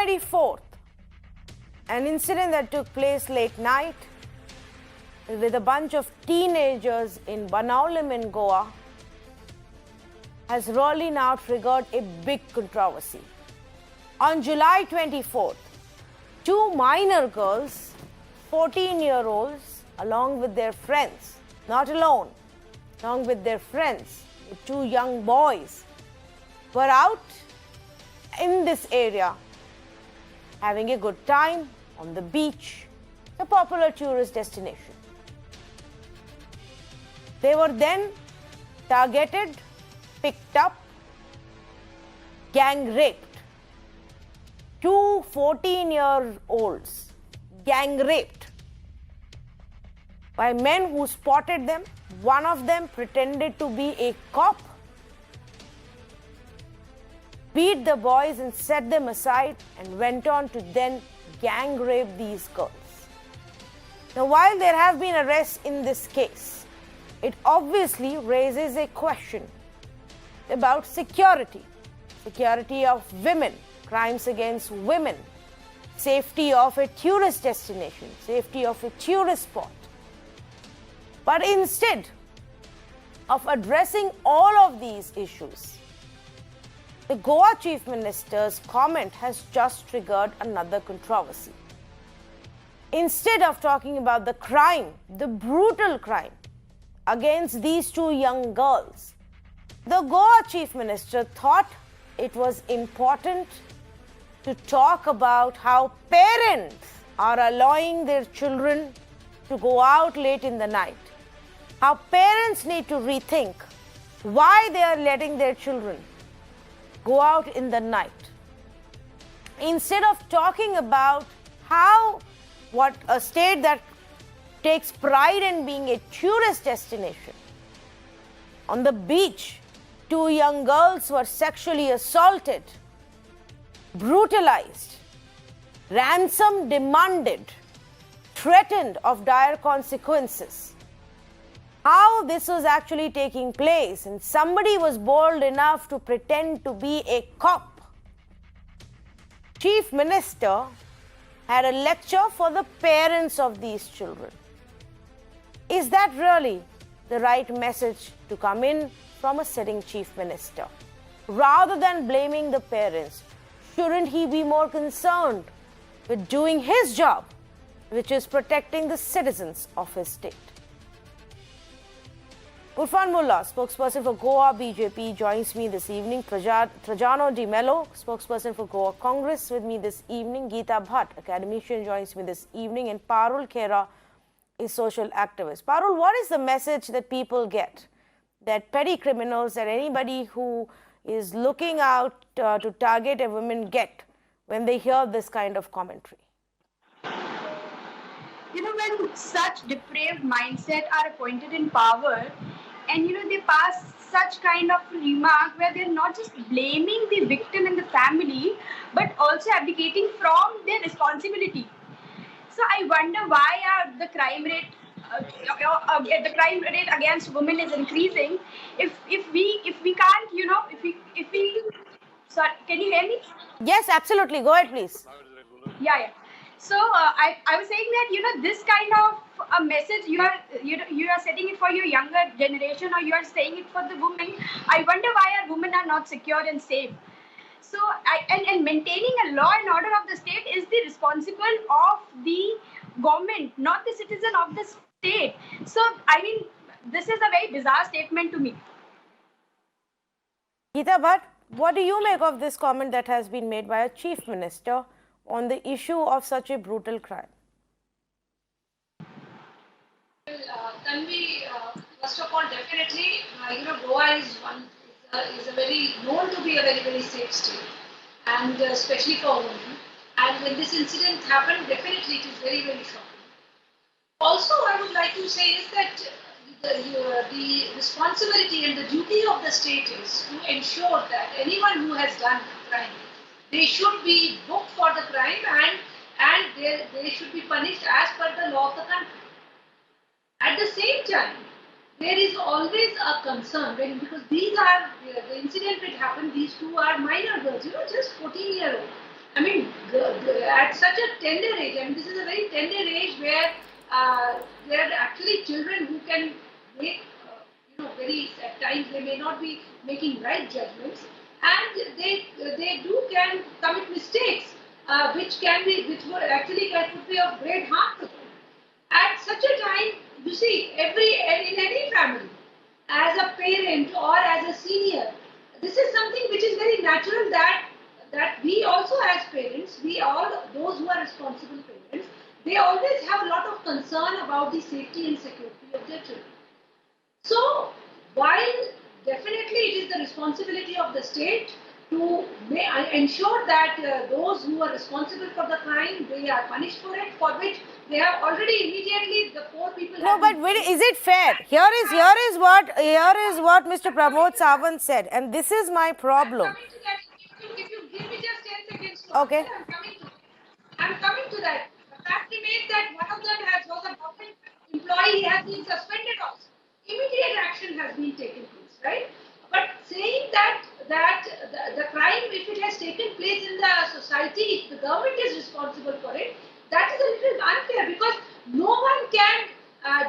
24th, an incident that took place late night with a bunch of teenagers in Banaulim in Goa has really now triggered a big controversy. On July 24th, two minor girls, 14-year-olds, along with their friends, not alone, along with their friends, two young boys, were out in this area having a good time on the beach, a popular tourist destination. They were then targeted, picked up, gang raped. Two 14-year-olds gang raped by men who spotted them. One of them pretended to be a cop, beat the boys and set them aside, and went on to then gang rape these girls. Now, while there have been arrests in this case, it obviously raises a question about security of women, crimes against women, safety of a tourist destination, safety of a tourist spot. But instead of addressing all of these issues, the Goa Chief Minister's comment has just triggered another controversy. Instead of talking about the crime, the brutal crime against these two young girls, the Goa Chief Minister thought it was important to talk about how parents are allowing their children to go out late in the night, how parents need to rethink why they are letting their children go out in the night. Instead of talking about what a state that takes pride in being a tourist destination, on the beach, two young girls were sexually assaulted, brutalized, ransom demanded, threatened of dire consequences. How this was actually taking place, and somebody was bold enough to pretend to be a cop. Chief Minister had a lecture for the parents of these children. Is that really the right message to come in from a sitting Chief Minister? Rather than blaming the parents, shouldn't he be more concerned with doing his job, which is protecting the citizens of his state? Irfan Mullah, spokesperson for Goa BJP, joins me this evening. Trajano Di Mello, spokesperson for Goa Congress, with me this evening. Geeta Bhatt, academician, joins me this evening. And Parul Khera is social activist. Parul, what is the message that people get, that petty criminals, that anybody who is looking out to target a woman get when they hear this kind of commentary? You know, when such depraved mindset are appointed in power, and they pass such kind of remark where they're not just blaming the victim and the family, but also abdicating from their responsibility. So I wonder why the crime rate against women is increasing. If we can't, if we sorry, can you hear me? Yes, absolutely. Go ahead, please. Yeah. So I was saying that this kind of a message you are setting it for your younger generation, or you are saying it for the women. I wonder why our women are not secure and safe. So and maintaining a law and order of the state is the responsible of the government, not the citizen of the state. So I mean, this is a very bizarre statement to me. Geeta Bhatt, what do you make of this comment that has been made by a chief minister on the issue of such a brutal crime? Tanvi, first of all, definitely, Goa is known to be a very, very safe state, and especially for women. And when this incident happened, definitely it is very, very shocking. Also, I would like to say is that the responsibility and the duty of the state is to ensure that anyone who has done a crime, they should be booked for the crime, and they should be punished as per the law of the country. At the same time, there is always a concern because these are the incident that happened. These two are minor girls, just 14-year-old. I mean, at such a tender age, and this is a very tender age where there are actually children who can make, very at times they may not be making right judgments, and they can commit mistakes, which actually could be of great harm to them. At such a time, you see, in any family, as a parent or as a senior, this is something which is very natural that we also as parents, those who are responsible parents, they always have a lot of concern about the safety and security of their children. So, while definitely it is the responsibility of the state to ensure that those who are responsible for the crime, they are punished for it, for which they have already immediately the 4 people. No, but is it fair? Here is what Mr. Pramod Sawant said, and this is my problem. I'm coming to that. If you give me just 10 seconds. Okay. I'm coming to that. The fact remains that one of them was a government employee. He has been suspended also. Immediate action has been taken place, right? But saying that the crime, if it has taken place in the society, the government is responsible for it, that is a little unfair, because no one can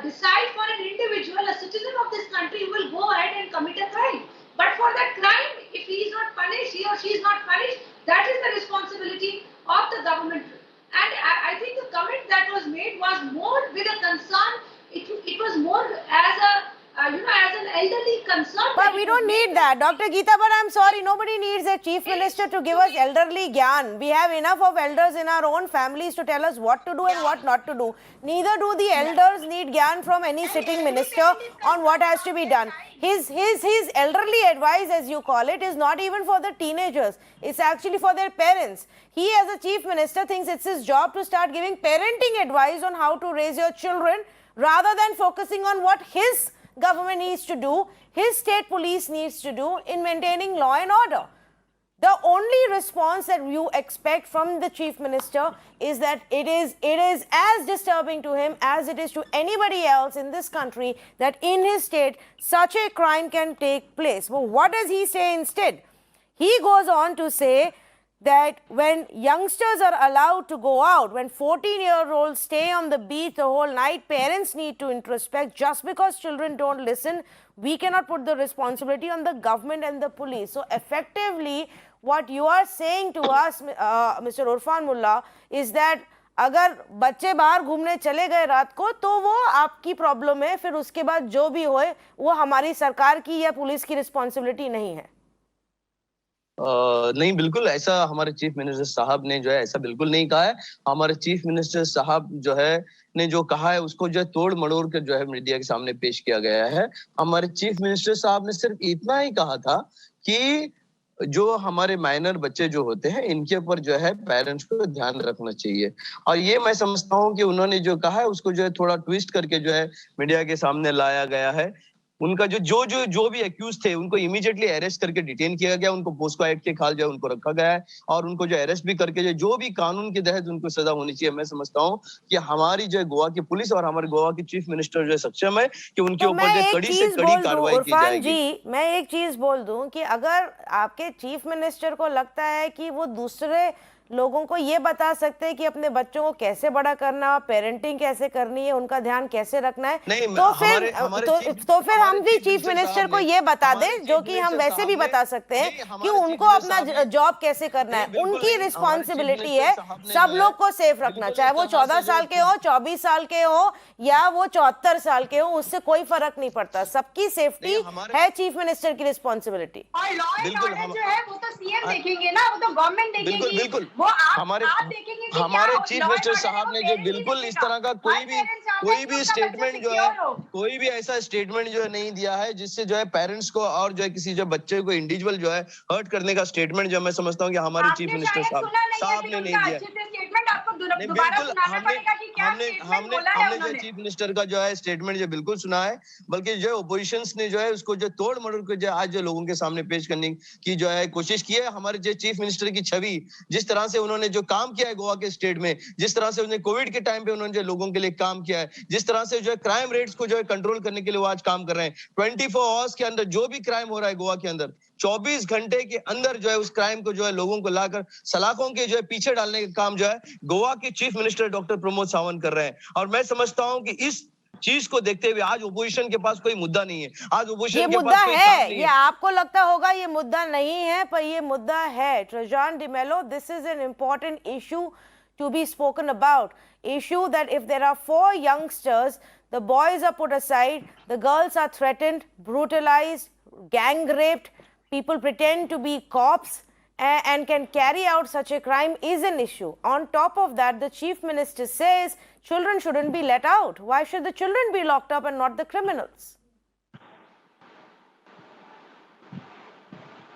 decide for an individual, a citizen of this country, who will go ahead and commit a crime. But for that crime, if he is not punished, he or she is not punished, that is the responsibility of the government. And I think the comment that was made was more with a concern. It was more as as an elderly concern. But we don't need that, Dr. Geeta. But I'm sorry, nobody needs a chief minister to give us elderly gyan. We have enough of elders in our own families to tell us what to do and what not to do. Neither do the elders need gyan from any sitting minister on what has to be done. His elderly advice, as you call it, is not even for the teenagers. It's actually for their parents. He, as a chief minister, thinks it's his job to start giving parenting advice on how to raise your children, rather than focusing on what his government needs to do, his state police needs to do in maintaining law and order. The only response that you expect from the chief minister is that it is as disturbing to him as it is to anybody else in this country that in his state such a crime can take place. Well, what does he say instead? He goes on to say that when youngsters are allowed to go out, when 14-year-olds stay on the beach the whole night, parents need to introspect. Just because children don't listen, we cannot put the responsibility on the government and the police. So effectively, what you are saying to us, Mr. Irfan Mullah, is that अगर बच्चे बाहर घूमने चले गए रात को तो वो आपकी प्रॉब्लम है, फिर उसके बाद जो भी होए वो हमारी सरकार की या पुलिस की रिस्पॉन्सिबिलिटी नहीं है. नहीं, बिल्कुल ऐसा हमारे चीफ मिनिस्टर साहब ने जो है ऐसा बिल्कुल नहीं कहा है. हमारे चीफ मिनिस्टर साहब जो है ने जो कहा है उसको जो है तोड़ मड़ोड़ कर जो है मीडिया के सामने पेश किया गया है. हमारे चीफ मिनिस्टर साहब ने सिर्फ इतना ही कहा था कि जो हमारे माइनर बच्चे जो होते हैं इनके ऊपर जो है पेरेंट्स को ध्यान रखना चाहिए. और ये मैं समझता हूँ कि उन्होंने जो कहा है उसको जो है थोड़ा ट्विस्ट करके जो है मीडिया के सामने लाया गया है. उनका जो भी एक्यूज थे उनको इमीडिएटली अरेस्ट करके डिटेन किया गया, उनको पोस्को एक्ट के खाल जो है उनको रखा गया है और उनको जो अरेस्ट भी करके जो भी कानून के तहत उनको सजा होनी चाहिए. मैं समझता हूँ कि हमारी जो गोवा की पुलिस और हमारे गोवा की चीफ मिनिस्टर जो है सक्षम है कि उनके ऊपर जो कड़ी से कड़ी कार्रवाई की जाएगी. मैं एक चीज बोल दूं कि अगर आपके चीफ मिनिस्टर को लगता है कि वो दूसरे लोगों को ये बता सकते हैं कि अपने बच्चों को कैसे बड़ा करना, पेरेंटिंग कैसे करनी है, उनका ध्यान कैसे रखना है, तो फिर हम भी चीफ मिनिस्टर को ये बता दें, जो कि हम वैसे भी बता सकते हैं कि उनको अपना जॉब कैसे करना है. उनकी रिस्पॉन्सिबिलिटी है सब लोग को सेफ रखना, चाहे वो 14 साल के हो, 24 साल के हो या वो 74 साल के हो, उससे कोई फर्क नहीं पड़ता. सबकी सेफ्टी है चीफ मिनिस्टर की रिस्पॉन्सिबिलिटी. और लॉ एंड ऑर्डर जो है वो तो सीएम देखेंगे ना, वो तो गवर्नमेंट देखेगी. हमारे चीफ मिनिस्टर साहब ने जो बिल्कुल इस तरह का कोई भी स्टेटमेंट जो है, कोई भी ऐसा स्टेटमेंट जो है नहीं दिया है जिससे जो है पेरेंट्स को और जो है किसी जो बच्चे को इंडिविजुअल जो है हर्ट करने का स्टेटमेंट जो मैं समझता हूँ कि हमारे चीफ मिनिस्टर साहब ने नहीं दिया. बिल्कुल हमने जो चीफ मिनिस्टर का जो है स्टेटमेंट जो बिल्कुल सुना है, बल्कि जो ओपोजिशंस ने जो है उसको जो तोड़ मरोड़ के जो आज जो लोगों के सामने पेश करने की जो है कोशिश की है. हमारे जो चीफ मिनिस्टर की छवि, जिस तरह से उन्होंने जो काम किया है गोवा के स्टेट में, जिस तरह से उन्होंने कोविड के टाइम पे उन्होंने जो लोगों के लिए काम किया है, जिस तरह से जो है क्राइम रेट्स को जो है कंट्रोल करने के लिए वो आज काम कर रहे हैं. 24 आवर्स के अंदर जो भी क्राइम हो रहा है गोवा के अंदर, 24 घंटे के अंदर जो है उस क्राइम को जो है लोगों को लाकर सलाखों के जो है पीछे डालने का काम जो है गोवा के chief minister doctor Pramod Sawant कर रहे हैं। और मैं समझता हूं कि इस चीज को देखते हुए आज ओपोजिशन के पास कोई मुद्दा नहीं है। आज ओपोजिशन ये के मुद्दा पास कोई काम है, नहीं ये आपको लगता होगा ये मुद्दा नहीं है, पर ये मुद्दा है। ट्रजान डी मेलो, this is an important issue to be spoken about. Issue that if there are 4 youngsters, the boys are put aside, the girls are threatened, brutalized, gang raped, people pretend to be cops and can carry out such a crime is an issue. On top of that, the chief minister says children shouldn't be let out. Why should the children be locked up and not the criminals?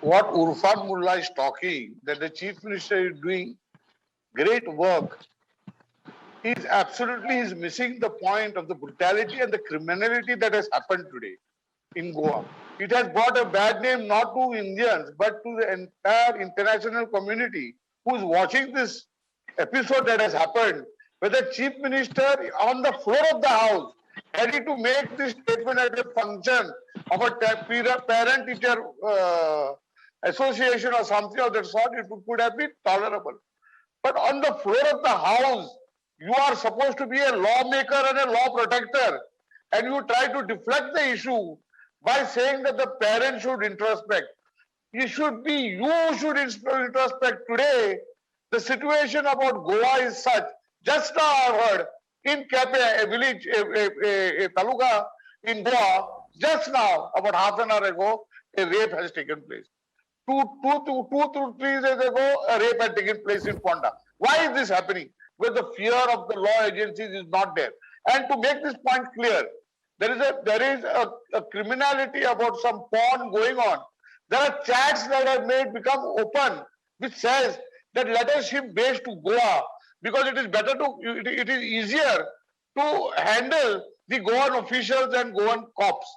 What Urfan Mullah is talking, that the chief minister is doing great work, is absolutely missing the point of the brutality and the criminality that has happened today in Goa. It has brought a bad name not to Indians but to the entire international community who is watching this episode that has happened, where the chief minister on the floor of the house ready to make this statement at a function of a parent-teacher association or something of that sort. It could have been tolerable. But on the floor of the house, you are supposed to be a lawmaker and a law protector, and you try to deflect the issue by saying that the parents should introspect. It should be you who should introspect. Today, the situation about Goa is such. Just now I heard in Kepe, a village, a taluka in Goa, just now, about half an hour ago, a rape has taken place. Two to 3 days ago, a rape had taken place in Ponda. Why is this happening? Where the fear of the law agencies is not there. And to make this point clear, there is a criminality about some porn going on. There are chats that have become open, which says that let us ship base to Goa because it is better it is easier to handle the Goan officials and Goan cops.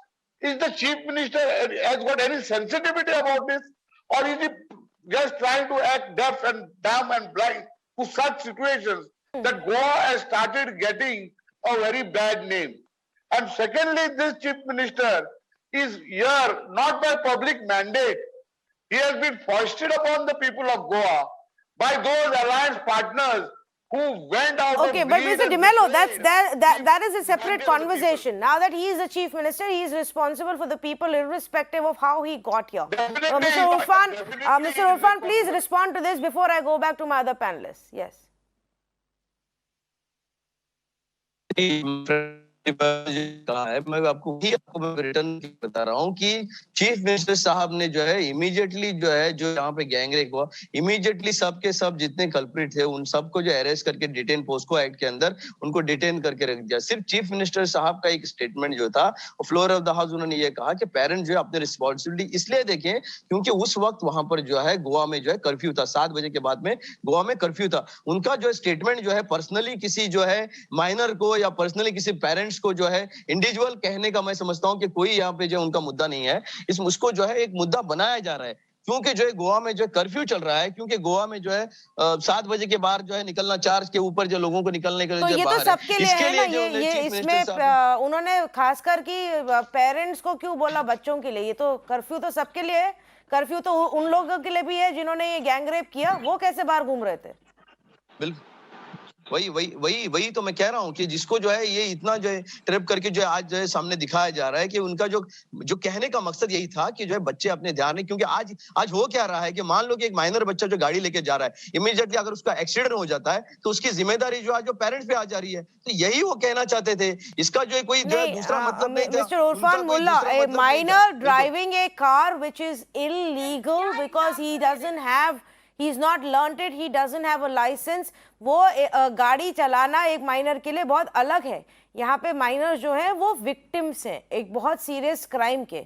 Is the chief minister has got any sensitivity about this? Or is he just trying to act deaf and dumb and blind to such situations that Goa has started getting a very bad name? And secondly, this chief minister is here not by public mandate. He has been foisted upon the people of Goa by those alliance partners who went out. Okay, but Mr. De Mello, that is a separate conversation. Now that he is the chief minister, he is responsible for the people irrespective of how he got here. Mr. Urfan, please respond to this before I go back to my other panelists. Yes. कहा है, मैं आपको return बता रहा हूँ कि chief minister साहब ने जो है इमीडिएटली जो है जो यहाँ पे गैंगरेप हुआ, इमीडिएटली सब के सब जितने कल्प्रिट थे उन सबको जो अरेस्ट करके डिटेन पोस्को एक्ट के अंदर उनको डिटेन करके रख दिया। सिर्फ चीफ मिनिस्टर साहब का एक स्टेटमेंट जो था फ्लोर ऑफ द हाउस उन्होंने ये कहा कि पेरेंट्स जो है अपने रिस्पॉन्सिबिलिटी इसलिए देखें क्योंकि उस वक्त वहां पर जो है गोवा में जो है कर्फ्यू था, 7 बजे के बाद में गोवा में कर्फ्यू था। उनका जो स्टेटमेंट जो है पर्सनली किसी जो है माइनर को या पर्सनली किसी पेरेंट्स को जो है इंडिविजुअल कहने का मैं समझता हूं कि कोई यहाँ पे जो उनका मुद्दा नहीं है। उसको जो है एक मुद्दा बनाया जा रहा है क्योंकि जो है गोवा में जो कर्फ्यू चल रहा है, क्योंकि गोवा में जो है 7 बजे के बाद जो है निकलना 4 के ऊपर जो लोगों को निकलने के लिए तो ये तो सबके लिए है ना, ये इसमें उन्होंने खासकर कि पेरेंट्स को क्यों बोला बच्चों के लिए? ये तो कर्फ्यू तो सबके लिए है, कर्फ्यू तो उन लोगों के लिए भी है जिन्होंने ये गैंगरेप किया, वो कैसे बाहर घूम रहे थे? बिल्कुल वही तो मैं कह रहा हूँ कि जिसको जो है ये इतना जो है ट्रिप करके जो है आज जो है सामने दिखाया जा रहा है कि उनका जो कहने का मकसद यही था कि जो है बच्चे अपने ध्यान रखें। क्योंकि आज हो क्या रहा है कि मान लो कि एक माइनर बच्चा जो गाड़ी लेके जा रहा है, इमीडिएटली अगर उसका एक्सीडेंट हो जाता है तो उसकी जिम्मेदारी जो आज जो पेरेंट्स पे आ जा रही है। तो यही वो कहना चाहते थे, इसका जो है कोई दूसरा मतलब नहीं था। Mister Urfan Mulla, a minor driving a car which is illegal because he doesn't have, he's not learnt it, he doesn't have a license, वो गाड़ी चलाना एक माइनर के लिए बहुत अलग है। यहाँ पे माइनर जो है वो विक्टिम्स हैं एक बहुत सीरियस क्राइम के,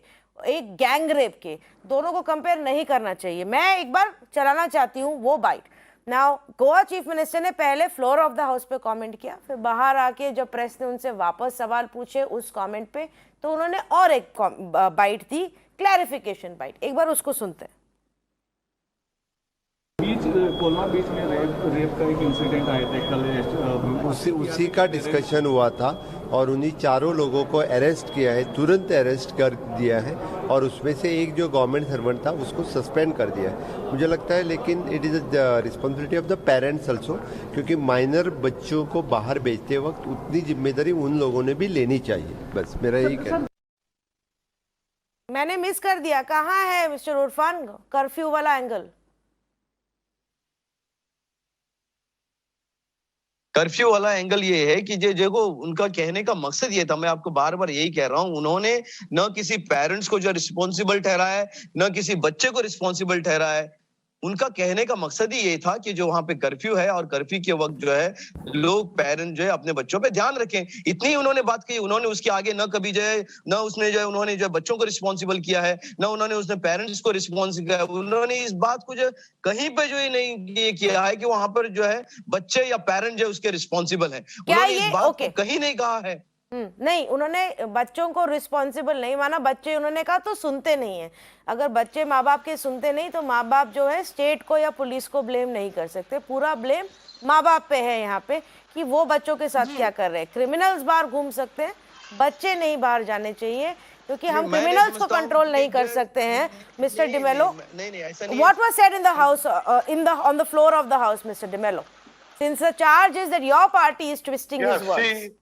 एक गैंग रेप के, दोनों को कंपेयर नहीं करना चाहिए। मैं एक बार चलाना चाहती हूँ वो bite. Now Goa chief minister ने पहले फ्लोर ऑफ द हाउस पे कमेंट किया, फिर बाहर आके जब प्रेस ने उनसे वापस सवाल पूछे उस कमेंट पे तो उन्होंने और एक बाइट दी, क्लैरिफिकेशन बाइट। एक बार उसको सुनते हैं। कोलवा बीच में रेप का एक इंसिडेंट आया था कल, उसी का डिस्कशन हुआ था और उन्हीं चारों लोगों को अरेस्ट किया है, तुरंत अरेस्ट कर दिया है और उसमें से एक जो गवर्नमेंट सर्वेंट था उसको सस्पेंड कर दिया है। मुझे लगता है लेकिन it is the responsibility of the parents also, क्योंकि माइनर बच्चों को बाहर भेजते वक्त उतनी जिम्मेदारी उन लोगों ने भी लेनी चाहिए। बस मेरा यही कहना है। मैंने मिस कर दिया, कहाँ है मिस्टर उर्फान कर्फ्यू वाला एंगल? कर्फ्यू वाला एंगल ये है कि देखो उनका कहने का मकसद ये था, मैं आपको बार बार यही कह रहा हूं, उन्होंने न किसी पेरेंट्स को जो रिस्पॉन्सिबल ठहराया है, न किसी बच्चे को रिस्पॉन्सिबल ठहराया है। उनका कहने का मकसद ही ये था कि जो वहां पे कर्फ्यू है और कर्फ्यू के वक्त जो है लोग पेरेंट जो है अपने बच्चों पे ध्यान रखें, इतनी ही उन्होंने बात कही। उन्होंने उसके आगे न कभी जो है न उसने जो है उन्होंने जो बच्चों को रिस्पॉन्सिबल किया है, न उन्होंने उसने पेरेंट्स को रिस्पॉन्सिबल किया है। उन्होंने इस बात को जो कहीं पे जो नहीं ये किया है कि वहां पर जो है बच्चे या पेरेंट जो उसके रिस्पॉन्सिबल है। उन्होंने इस बात को कहीं नहीं कहा है। नहीं, उन्होंने बच्चों को रिस्पॉन्सिबल नहीं माना। बच्चे उन्होंने कहा तो सुनते नहीं है। अगर बच्चे माँ बाप के सुनते नहीं तो माँ बाप जो है स्टेट को या पुलिस को ब्लेम नहीं कर सकते। पूरा ब्लेम माँ बाप पे है यहाँ पे कि वो बच्चों के साथ क्या कर रहे हैं। क्रिमिनल्स बाहर घूम सकते हैं, बच्चे नहीं बाहर जाने चाहिए, क्योंकि हम क्रिमिनल्स को कंट्रोल नहीं कर सकते हैं। Mister D'Mello, what was said in the house on the floor of the house, mister D'Mello, since the charge is that your party is twisting his words?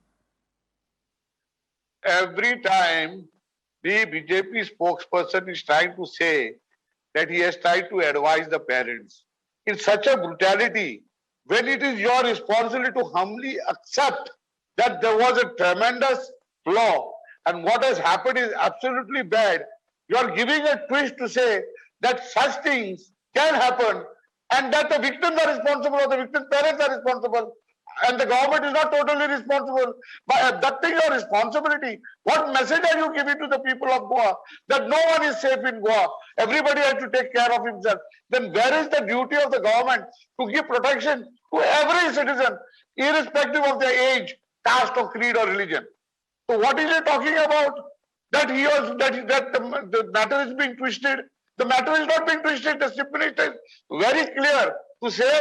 Every time the BJP spokesperson is trying to say that he has tried to advise the parents, it's such a brutality when it is your responsibility to humbly accept that there was a tremendous flaw and what has happened is absolutely bad. You are giving a twist to say that such things can happen and that the victims are responsible or the victim's parents are responsible. And the government is not totally responsible by abducting your responsibility. What message are you giving to the people of Goa that no one is safe in Goa? Everybody has to take care of himself. Then where is the duty of the government to give protection to every citizen, irrespective of their age, caste, or creed, or religion? So what is he talking about? That the matter is being twisted. The matter is not being twisted. The Chief Minister is very clear to say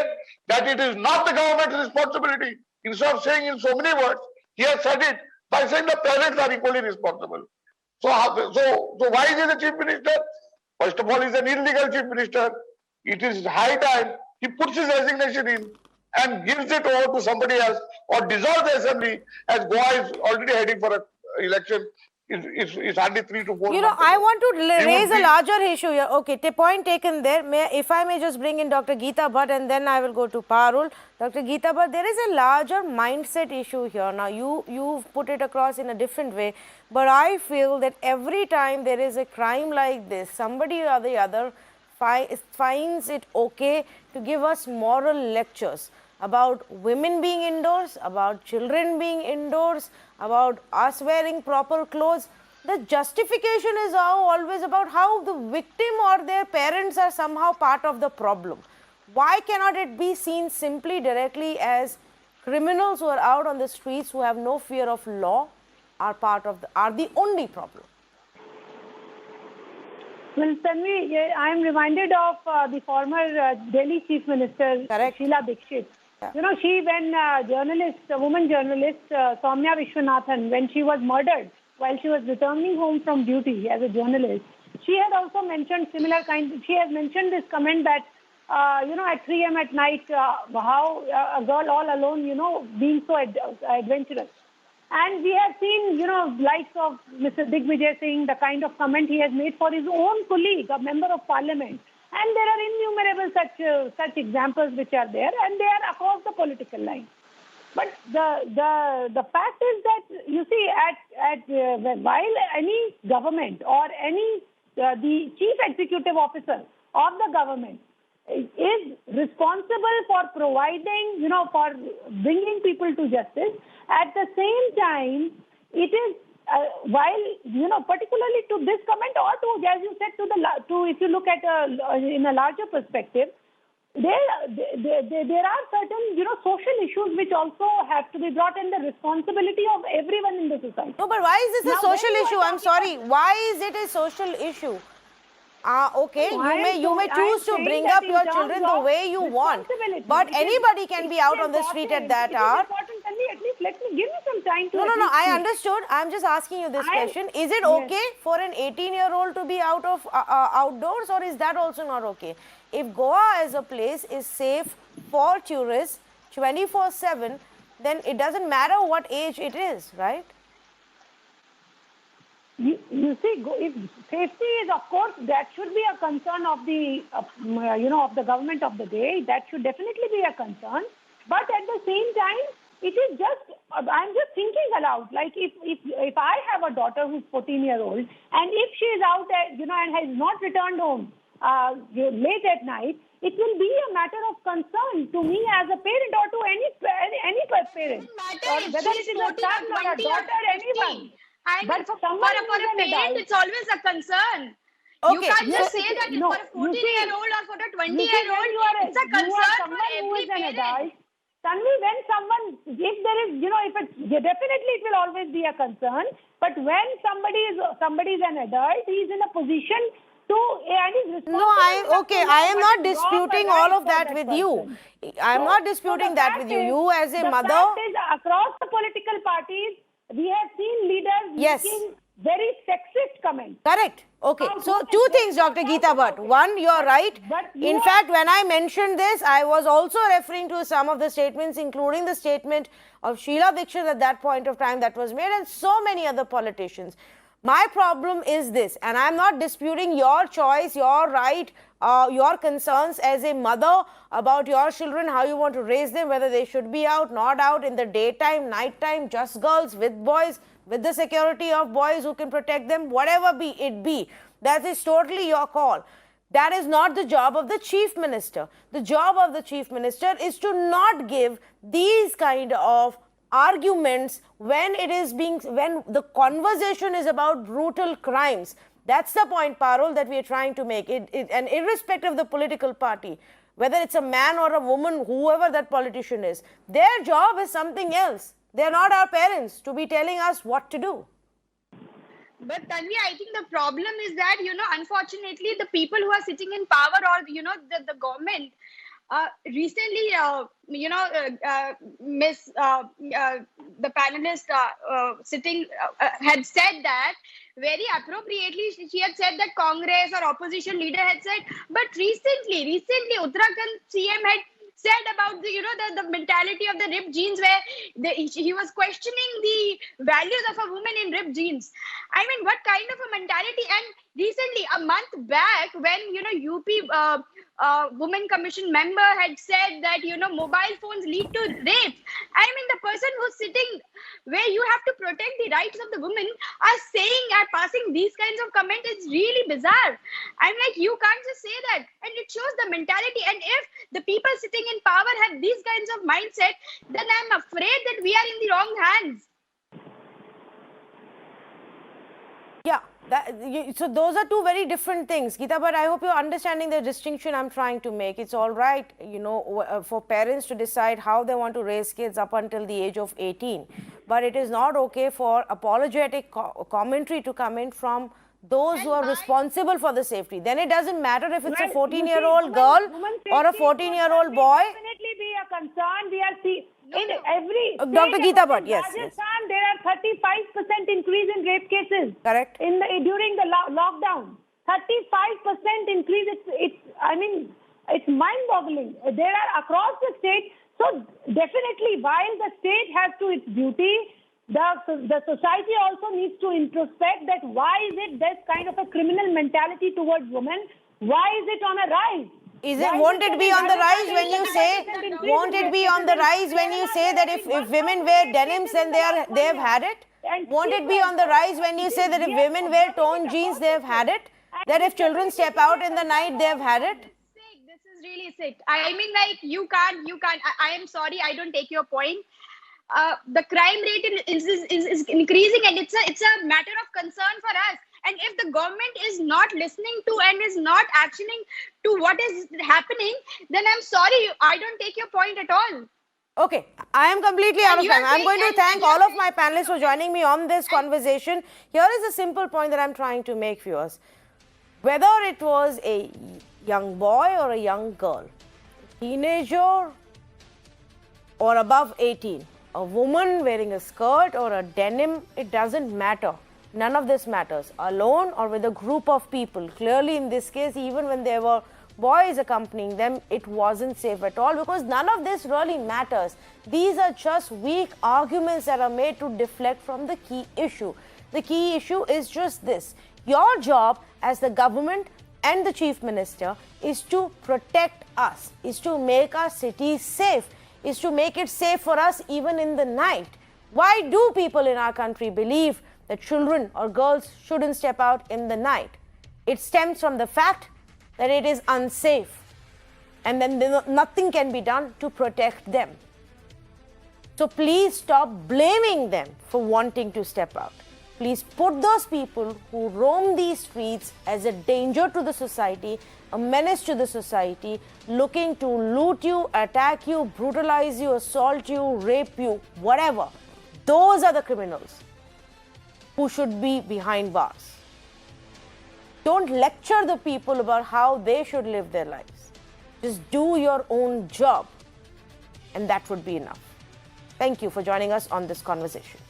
that it is not the government's responsibility. Instead of saying in so many words, he has said it by saying the parents are equally responsible. So why is he the Chief Minister? First of all, he is an illegal Chief Minister. It is high time he puts his resignation in and gives it over to somebody else or dissolves the assembly, as Goa is already heading for an election. It's hardly 3 to 4 months. I want to raise a larger issue here. Okay, point taken there. If I may just bring in Dr. Geeta Bhatt and then I will go to Parul. Dr. Geeta Bhatt, there is a larger mindset issue here. Now, you've put it across in a different way, but I feel that every time there is a crime like this, somebody or the other finds it okay to give us moral lectures about women being indoors, about children being indoors, about us wearing proper clothes. The justification is always about how the victim or their parents are somehow part of the problem. Why cannot it be seen simply directly as criminals who are out on the streets who have no fear of law are the only problem? Well, Tanvi, I am reminded of the former Delhi Chief Minister, Sheila Dikshit. You know, when a woman journalist, Soumya Vishwanathan, when she was murdered while she was returning home from duty as a journalist, she had also mentioned she has mentioned this comment that, at 3 a.m. at night, how a girl all alone, being so adventurous. And we have seen, likes of Mr. Digvijay Singh, the kind of comment he has made for his own colleague, a member of parliament. And there are innumerable such examples which are there, and they are across the political line. But the fact is that, you see, while any government or the chief executive officer of the government is responsible for providing, for bringing people to justice, at the same time, it is particularly to this comment or to, as you said, if you look at in a larger perspective, there are certain, social issues which also have to be brought in the responsibility of everyone in the society. No, but why is this a social issue? I'm sorry. Why is it a social issue? Okay, you may choose to bring up your children the way you want, but anybody can be out on the street at that hour. At least give me some time to. No, at no, no. least I speak. understood. I'm just asking you this I am- question. Is it Yes. okay for an 18-year-old to be out of outdoors, or is that also not okay? If Goa as a place is safe for tourists 24/7, then it doesn't matter what age it is, right? You see, if safety is, of course, that should be a concern of the, of the government of the day. That should definitely be a concern. But at the same time, it is just, I'm just thinking aloud. Like if I have a daughter who's 14-year-old, and if she is out, and has not returned home late at night, it will be a matter of concern to me as a parent, or to any parent, or whether it is a son or a daughter, anyone. I mean, But for someone a who is an parent, adult- it's always a concern. You Okay, can't just so- say that No, for a you see- 14-year-old or for a You see, 20-year-old, when you are it's a concern for someone who every is an parent. adult. Tanvi, when someone, if there is, if it, definitely it will always be a concern. But when somebody is an adult, he is in a position to, and is responsible. No, enough to know I am what not is wrong or disputing right all of for that with you. person. I am So- not so disputing the that fact with you. is- You as a the mother. fact is, across the political parties, we have seen leaders Yes. making very sexist comments. Correct. Okay. Now, So who two is things, Dr. talk Geeta about Bhatt. it? One, you're right. But you In are- fact, when I mentioned this, I was also referring to some of the statements, including the statement of Sheila Dikshit at that point of time that was made, and so many other politicians. My problem is this, and I'm not disputing your choice, your right, your concerns as a mother about your children, how you want to raise them, whether they should be out, not out, in the daytime, nighttime, just girls, with boys, with the security of boys who can protect them, whatever it be. That is totally your call. That is not the job of the chief minister. The job of the chief minister is to not give these kind of arguments when the conversation is about brutal crimes. That's the point, Parul, that we are trying to make. And irrespective of the political party, whether it's a man or a woman, whoever that politician is, their job is something else. They're not our parents to be telling us what to do. But Tanvi, I think the problem is that, unfortunately, the people who are sitting in power, or, the government, recently, the panelist sitting had said that very appropriately. She had said that Congress or opposition leader had said, but recently Uttarakhand CM had said about the mentality of the ripped jeans, where he was questioning the values of a woman in ripped jeans. I mean, what kind of a mentality? And recently, a month back, when UP Women Commission member had said that mobile phones lead to rape. I mean, the person who's sitting where you have to protect the rights of the women are passing these kinds of comments. It's really bizarre. I'm like, you can't just say that. And it shows the mentality. And if the people sitting in power have these kinds of mindset, then I'm afraid that we are in the wrong hands. Yeah, so those are two very different things, Geeta, but I hope you're understanding the distinction I'm trying to make. It's all right, for parents to decide how they want to raise kids up until the age of 18. But it is not okay for apologetic commentary to come in from those who are responsible for the safety. Then it doesn't matter if it's a 14-year-old girl or a 14-year-old boy. Definitely be a concern. We are seeing in every Dr. state, Geeta Bhatt, yes. Rajasthan, there are 35% increase in rape cases. Correct. During the lockdown, 35% increase. It's mind-boggling. There are across the state. So definitely, while the state has to its duty, the society also needs to introspect that why is it this kind of a criminal mentality towards women? Why is it on a rise? Won't it be on the rise when you say? Won't it be on the rise when you say that if women wear denims, then they have had it? Won't it be on the rise when you say that if women wear torn jeans, they have had it? That if children step out in the night, they have had it? This is really sick. I mean, like, you can't. I am sorry, I don't take your point. The crime rate is increasing, and it's a matter of concern for us. And if the government is not listening to and is not actioning to what is happening, then I'm sorry, I don't take your point at all. Okay, I am completely out of time. I'm going to thank all of my panelists for joining me on this conversation. Here is a simple point that I'm trying to make, viewers. Whether it was a young boy or a young girl, teenager or above 18, a woman wearing a skirt or a denim, it doesn't matter. None of this matters. Alone or with a group of people. Clearly in this case, even when there were boys accompanying them, it wasn't safe at all, because none of this really matters. These are just weak arguments that are made to deflect from the key issue. The key issue is just this. Your job as the government and the Chief Minister is to protect us, is to make our cities safe, is to make it safe for us even in the night. Why do people in our country believe that children or girls shouldn't step out in the night? It stems from the fact that it is unsafe, and then nothing can be done to protect them. So please stop blaming them for wanting to step out. Please put those people who roam these streets as a danger to the society, a menace to the society, looking to loot you, attack you, brutalize you, assault you, rape you, whatever. Those are the criminals who should be behind bars. Don't lecture the people about how they should live their lives. Just do your own job, and that would be enough. Thank you for joining us on this conversation.